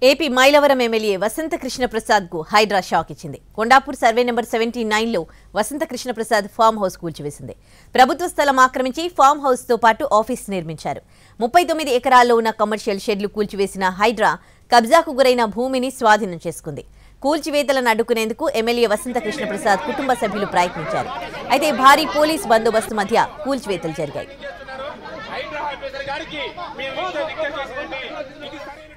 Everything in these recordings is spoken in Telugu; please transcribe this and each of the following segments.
ఏపీ మైలవరం ఎమ్మెల్యే వసంత కృష్ణ ప్రసాద్ కు హైడ్రా షాక్ ఇచ్చింది. కొండాపూర్ సర్వే నెంబర్ 79 లో వసంత కృష్ణ ప్రసాద్ ఫామ్ హౌస్ కూల్చివేసింది. ప్రభుత్వ స్థలం ఆక్రమించి ఫామ్ హౌస్ తో పాటు ఆఫీస్ నిర్మించారు. 39 ఎకరాల్లో ఉన్న కమర్షియల్ షెడ్లు కూల్చివేసిన హైడ్రా కబ్జాకు గురైన భూమిని స్వాధీనం చేసుకుంది. కూల్చివేతలను అడ్డుకునేందుకు ఎమ్మెల్యే వసంత కృష్ణ ప్రసాద్ కుటుంబ సభ్యులు ప్రయత్నించారు. అయితే భారీ పోలీస్ బందోబస్తు మధ్య కూల్చివేతలు జరిగాయి.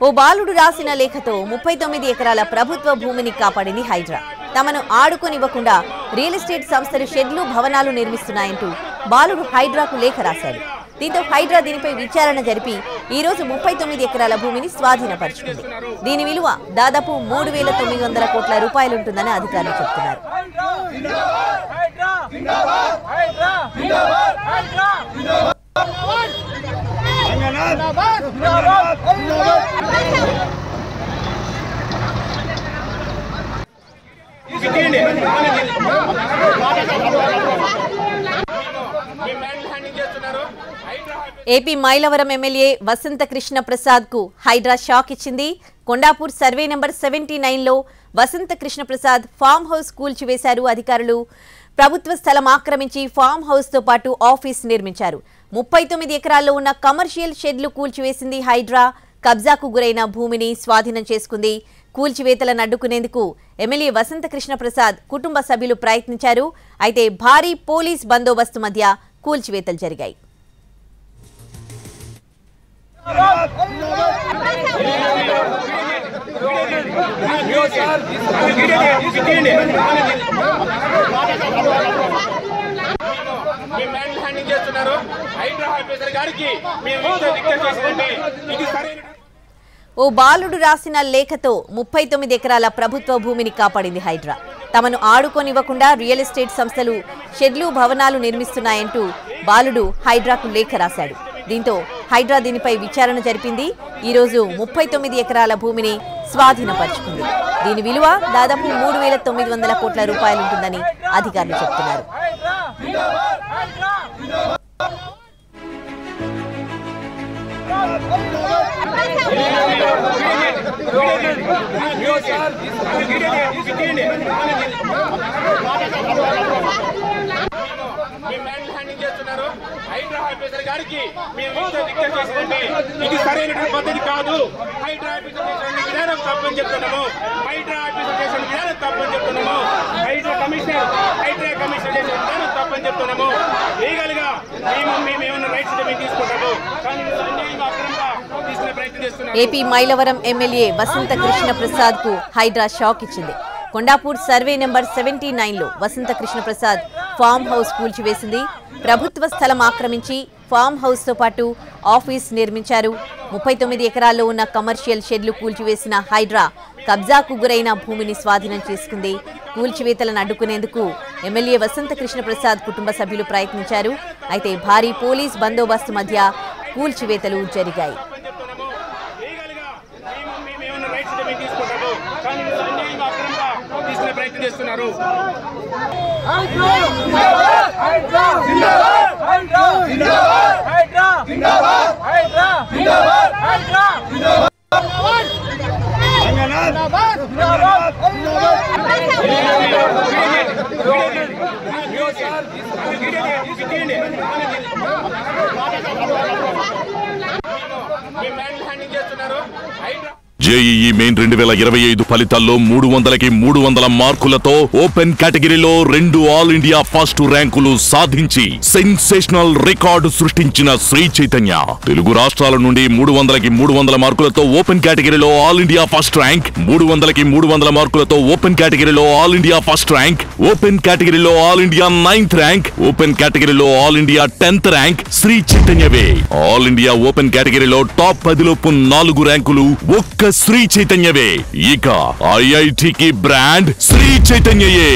ఓ బాలుడు రాసిన లేఖతో 39 ఎకరాల ప్రభుత్వ భూమిని కాపాడింది హైడ్రా. తమను ఆడుకోనివ్వకుండా రియల్ ఎస్టేట్ సంస్థలు షెడ్లు భవనాలు నిర్మిస్తున్నాయంటూ బాలుడు హైడ్రాకు లేఖ రాశాడు. దీంతో హైడ్రా దీనిపై విచారణ జరిపి ఈ రోజు 39 ఎకరాల భూమిని స్వాధీనపరుచుకుంది. దీని విలువ దాదాపు 3,900 కోట్ల రూపాయలుంటుందని అధికారులు చెబుతున్నారు. ఏపీ మైలవరం ఎమ్మెల్యే వసంత కృష్ణ ప్రసాద్ కు హైడ్రా షాక్ ఇచ్చింది. కొండాపూర్ సర్వే నెంబర్ 79 లో వసంత కృష్ణ ప్రసాద్ ఫామ్ హౌస్ కూల్చివేశారు అధికారులు. ప్రభుత్వ స్థలం ఆక్రమించి ఫామ్ హౌస్ తో పాటు ఆఫీస్ నిర్మించారు. 39 ఎకరాల్లో ఉన్న కమర్షియల్ షెడ్లు కూల్చివేసింది హైడ్రా. కబ్జాకు గురైన భూమిని స్వాధీనం చేసుకుంది. కూల్చివేతలను అడ్డుకునేందుకు ఎమ్మెల్యే వసంత కృష్ణ ప్రసాద్ కుటుంబ సభ్యులు ప్రయత్నించారు. అయితే భారీ పోలీస్ బందోబస్తు మధ్య కూల్చివేతలు జరిగాయి. ఓ బాలుడు రాసిన లేఖతో 39 ఎకరాల ప్రభుత్వ భూమిని కాపాడింది హైడ్రా. తమను ఆడుకోనివ్వకుండా రియల్ ఎస్టేట్ సంస్థలు షెడ్లు భవనాలు నిర్మిస్తున్నాయంటూ బాలుడు హైడ్రాకు లేఖ రాశాడు. దీంతో హైడ్రా దీనిపై విచారణ జరిపింది. ఈ రోజు 39 ఎకరాల భూమిని స్వాధీనపరుచుకుంది. దీని విలువ దాదాపు 3,900 కోట్ల రూపాయలుంటుందని అధికారులు చెబుతున్నారు. ఇది సరైన పద్ధతి కాదు. హైడ్రా ఆఫీసర్ చేసిన విధానం తప్పని చెప్తున్నాము. హైడ్రా ఆఫీసర్ చేసిన విధానం తప్పని చెప్తున్నాము. హైడ్రా కమిషనర్ చేసిన విధానం తప్పని చెప్తున్నాము. లీగల్ గా మేము ఏమన్నా రైట్స్ మేము తీసుకుంటాము. కానీ అన్యాయంగా అక్రమంగా తీసుకునే ప్రయత్నం చేస్తున్నాము. ఏపీ మైలవరం ఎమ్మెల్యే వసంత కృష్ణ ప్రసాద్ కు హైడ్రా షాక్ ఇచ్చింది. కొండాపూర్ సర్వే నెంబర్ 79 లో వసంత కృష్ణ ప్రసాద్ ఫామ్ హౌస్ కూల్చివేసింది. ప్రభుత్వ స్థలం ఆక్రమించి ఫామ్ హౌస్ తో పాటు ఆఫీస్ నిర్మించారు. 39 ఎకరాల్లో ఉన్న కమర్షియల్ షెడ్లు కూల్చివేసిన హైడ్రా కబ్జాకు గురైన భూమిని స్వాధీనం చేసుకుంది. కూల్చివేతలను అడ్డుకునేందుకు ఎమ్మెల్యే వసంత కృష్ణ ప్రసాద్ కుటుంబ సభ్యులు ప్రయత్నించారు. అయితే భారీ పోలీస్ బందోబస్తు మధ్య కూల్చివేతలు జరిగాయి. జేఈఈ మెయిన్ 2025 ఫలితాల్లో 300కి 300 మార్కులతో ఓపెన్ కేటగిరీలో 2 ఆల్ ఇండియా ఫస్ట్ ర్యాంకులు సాధించి సెన్సేషనల్ రికార్డు సృష్టించిన శ్రీ చైతన్య. తెలుగు రాష్ట్రాల నుండి 300కి 300 మార్కులతో ఓపెన్ కేటగిరీలో ఆల్ ఇండియా ఫస్ట్ ర్యాంక్, 300కి 300 మార్కులతో ఓపెన్ కేటగిరీలో all India first rank, open కేటగిరీలో all India 9th rank, open కేటగిరీలో ఆల్ ఇండియా 10th ర్యాంక్ శ్రీ చైతన్యవే. ఆల్ ఇండియా ఓపెన్ కేటగిరీలో టాప్ 10లోపు 4 ర్యాంకులు ఒక్క శ్రీ చైతన్యవే. ఇక ఐఐటికి బ్రాండ్ శ్రీ చైతన్యయే.